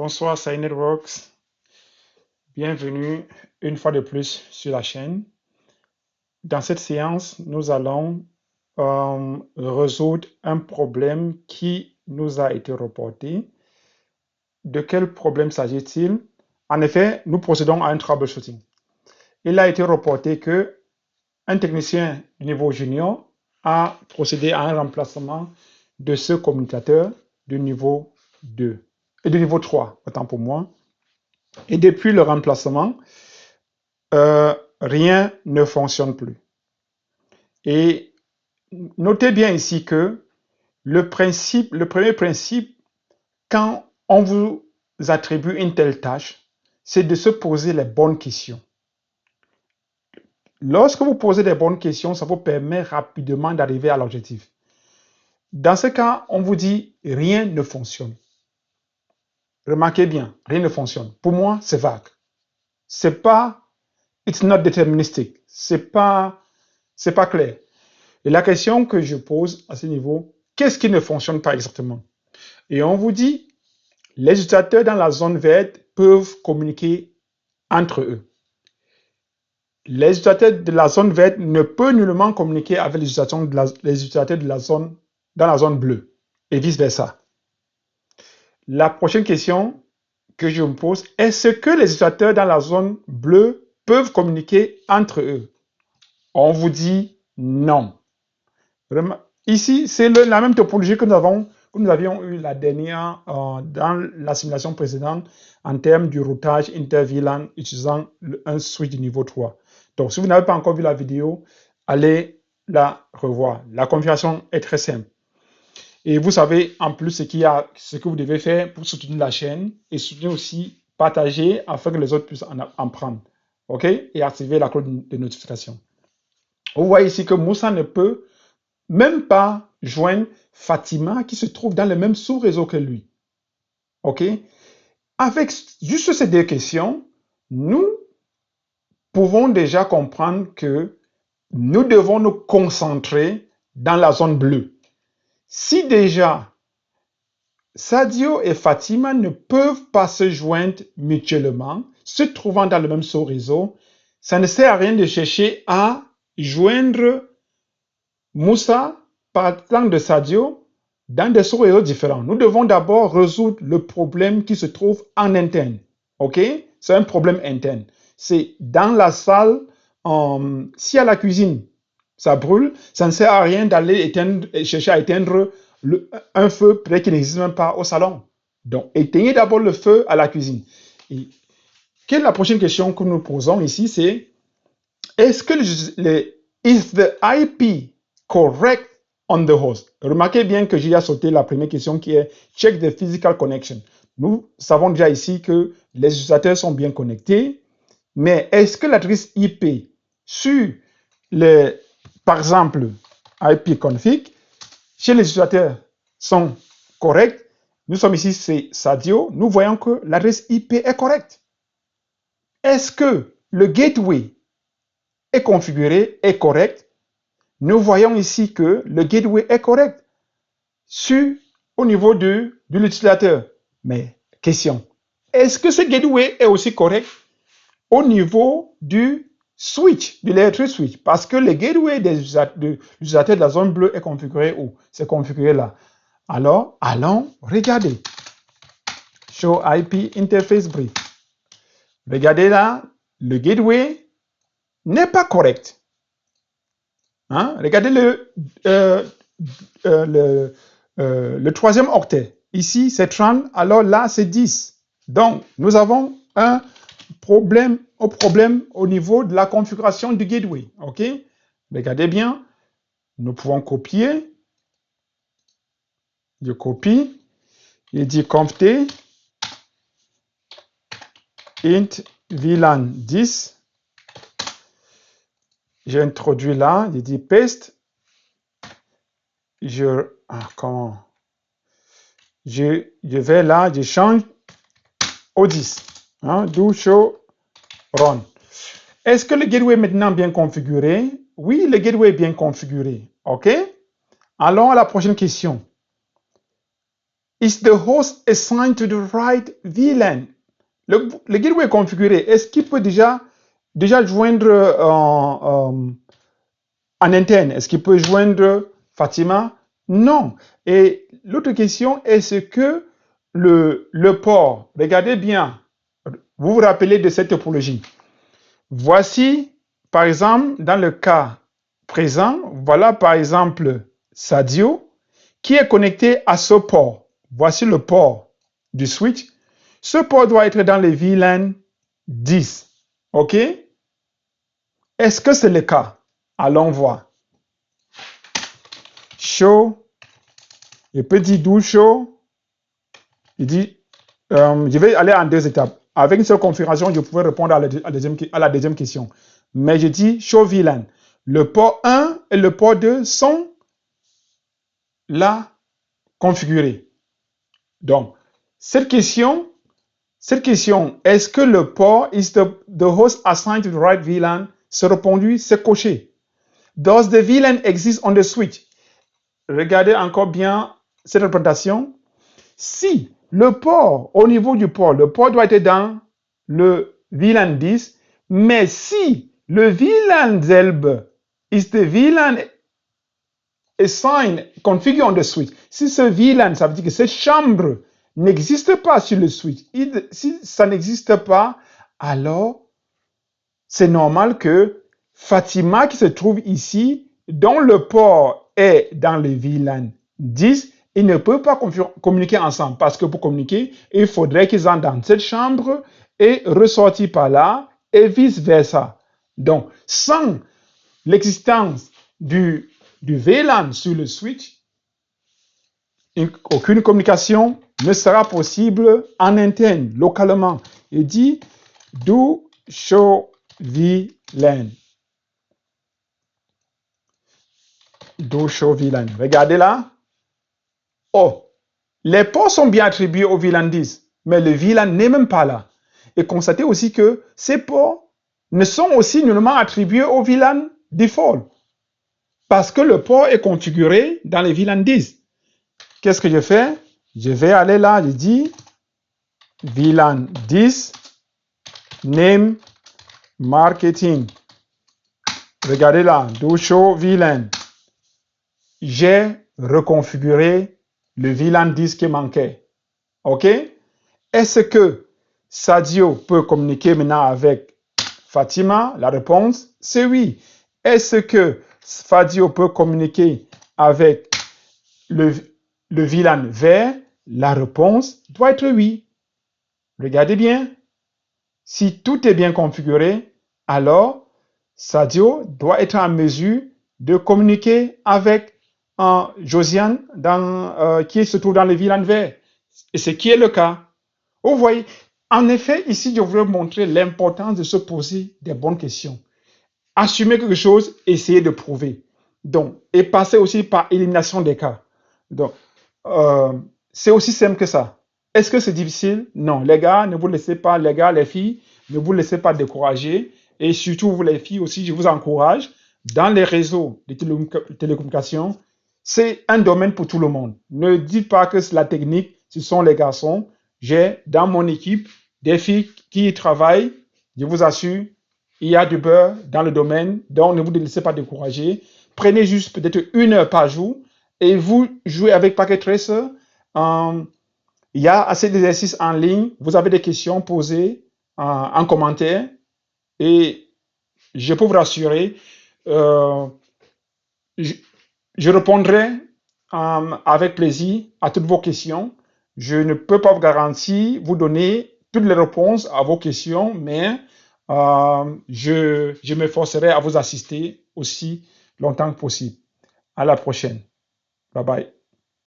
Bonsoir, c'est Networks. Bienvenue une fois de plus sur la chaîne. Dans cette séance, nous allons résoudre un problème qui nous a été reporté. De quel problème s'agit-il? En effet, nous procédons à un troubleshooting. Il a été reporté que un technicien du niveau junior a procédé à un remplacement de ce commutateur du niveau 2 et du niveau 3, autant pour moi. Et depuis le remplacement, rien ne fonctionne plus. Et notez bien ici que le premier principe, quand on vous attribue une telle tâche, c'est de se poser les bonnes questions. Lorsque vous posez les bonnes questions, ça vous permet rapidement d'arriver à l'objectif. Dans ce cas, on vous dit rien ne fonctionne. Remarquez bien, rien ne fonctionne. Pour moi, c'est vague. C'est pas, it's not deterministic. C'est pas clair. Et la question que je pose à ce niveau, qu'est-ce qui ne fonctionne pas exactement? Et on vous dit, les utilisateurs dans la zone verte peuvent communiquer entre eux. Les utilisateurs de la zone verte ne peuvent nullement communiquer avec les utilisateurs de la zone, dans la zone bleue, et vice-versa. La prochaine question que je me pose, est-ce que les utilisateurs dans la zone bleue peuvent communiquer entre eux? On vous dit non. Ici, c'est la même topologie que nous avions eu la dernière dans la simulation précédente en termes du routage inter-VLAN utilisant un switch de niveau 3. Donc, si vous n'avez pas encore vu la vidéo, allez la revoir. La configuration est très simple. Et vous savez en plus ce que vous devez faire pour soutenir la chaîne et soutenir aussi, partager afin que les autres puissent en prendre. OK? Et activer la cloche de notification. Vous voyez ici que Moussa ne peut même pas joindre Fatima qui se trouve dans le même sous-réseau que lui. OK? Avec juste ces deux questions, nous pouvons déjà comprendre que nous devons nous concentrer dans la zone bleue. Si déjà Sadio et Fatima ne peuvent pas se joindre mutuellement, se trouvant dans le même sous-réseau, ça ne sert à rien de chercher à joindre Moussa partant de Sadio dans des sous-réseaux différents. Nous devons d'abord résoudre le problème qui se trouve en interne. OK? C'est un problème interne. C'est dans la salle, si à la cuisine, ça brûle, ça ne sert à rien d'aller chercher à éteindre un feu peut-être qui n'existe même pas au salon. Donc, éteignez d'abord le feu à la cuisine. Et quelle est la prochaine question que nous posons ici? C'est est-ce que is the IP correct on the host? Remarquez bien que j'ai sauté la première question qui est check the physical connection. Nous savons déjà ici que les utilisateurs sont bien connectés, mais est-ce que l'adresse IP sur par exemple, ipconfig, chez les utilisateurs sont corrects? Nous sommes ici, c'est Sadio. Nous voyons que l'adresse IP est correcte. Est-ce que le gateway est configuré, est correct? Nous voyons ici que le gateway est correct au niveau de l'utilisateur. Mais question, est-ce que ce gateway est aussi correct au niveau du switch, de l'electric switch? Parce que le gateway des utilisateurs de la zone bleue est configuré où? C'est configuré là. Alors, allons regarder. Show IP interface brief. Regardez là, le gateway n'est pas correct. Hein? Regardez le troisième octet. Ici, c'est 30, alors là, c'est 10. Donc, nous avons un problème au niveau de la configuration du gateway. OK? Regardez bien. Nous pouvons copier. Je copie. Je dis conft int VLAN 10. J'ai introduit là, je dis paste. Je vais là, je change au 10. Hein, do show run. Est-ce que le gateway est maintenant bien configuré? Oui, le gateway est bien configuré. OK? Allons à la prochaine question. Is the host assigned to the right VLAN? Le gateway est configuré. Est-ce qu'il peut déjà joindre en interne? Est-ce qu'il peut joindre Fatima? Non. Et l'autre question, est-ce que le port, regardez bien, vous vous rappelez de cette topologie. Voici, par exemple, dans le cas présent, voilà par exemple Sadio qui est connecté à ce port. Voici le port du switch. Ce port doit être dans le VLAN 10. OK? Est-ce que c'est le cas? Allons voir. Show. Il peut dire do show. Il dit, je vais aller en 2 étapes. Avec une seule configuration, je pouvais répondre à la deuxième question. Mais je dis show VLAN. Le port 1 et le port 2 sont là configurés. Donc, cette question, est-ce que le port is the host assigned to the right VLAN? C'est répondu, c'est coché. Does the VLAN exist on the switch? Regardez encore bien cette représentation. Si le port, au niveau du port, le port doit être dans le VLAN 10, mais si le VLAN ZELB is the VLAN assigned, configured on the switch, si ce VLAN, ça veut dire que cette chambre n'existe pas sur le switch, si ça n'existe pas, alors c'est normal que Fatima qui se trouve ici, dont le port est dans le VLAN 10, ils ne peuvent pas communiquer ensemble parce que pour communiquer, il faudrait qu'ils entrent dans cette chambre et ressortir par là et vice-versa. Donc, sans l'existence du VLAN sur le switch, aucune communication ne sera possible en interne, localement. Il dit do show VLAN. Do show VLAN. Regardez là. Oh, les ports sont bien attribués au VLAN 10, mais le VLAN n'est même pas là. Et constatez aussi que ces ports ne sont aussi nullement attribués au VLAN default, parce que le port est configuré dans le VLAN 10. Qu'est-ce que je fais? Je vais aller là, je dis VLAN 10 name marketing. Regardez là, do show VLAN. J'ai reconfiguré le VLAN 10 qui manquait. OK? Est-ce que Sadio peut communiquer maintenant avec Fatima? La réponse, c'est oui. Est-ce que Sadio peut communiquer avec le VLAN vert? La réponse doit être oui. Regardez bien. Si tout est bien configuré, alors Sadio doit être en mesure de communiquer avec Josiane qui se trouve dans le VLAN vert. Et ce qui est le cas. Vous voyez, en effet, ici, je voudrais montrer l'importance de se poser des bonnes questions. Assumer quelque chose, essayer de prouver. Donc, et passer aussi par élimination des cas. Donc, c'est aussi simple que ça. Est-ce que c'est difficile? Non. Les gars, ne vous laissez pas, les gars, les filles, ne vous laissez pas décourager. Et surtout, vous les filles aussi, je vous encourage. Dans les réseaux de télécommunications, c'est un domaine pour tout le monde. Ne dites pas que c'est la technique, ce sont les garçons. J'ai dans mon équipe des filles qui y travaillent. Je vous assure, il y a du beurre dans le domaine. Donc, ne vous laissez pas décourager. Prenez juste peut-être 1 heure par jour et vous jouez avec Packet Tracer. Il y a assez d'exercices en ligne. Vous avez des questions posées en commentaire. Et je peux vous rassurer, je répondrai avec plaisir à toutes vos questions. Je ne peux pas vous garantir, vous donner toutes les réponses à vos questions, mais je m'efforcerai à vous assister aussi longtemps que possible. À la prochaine. Bye bye.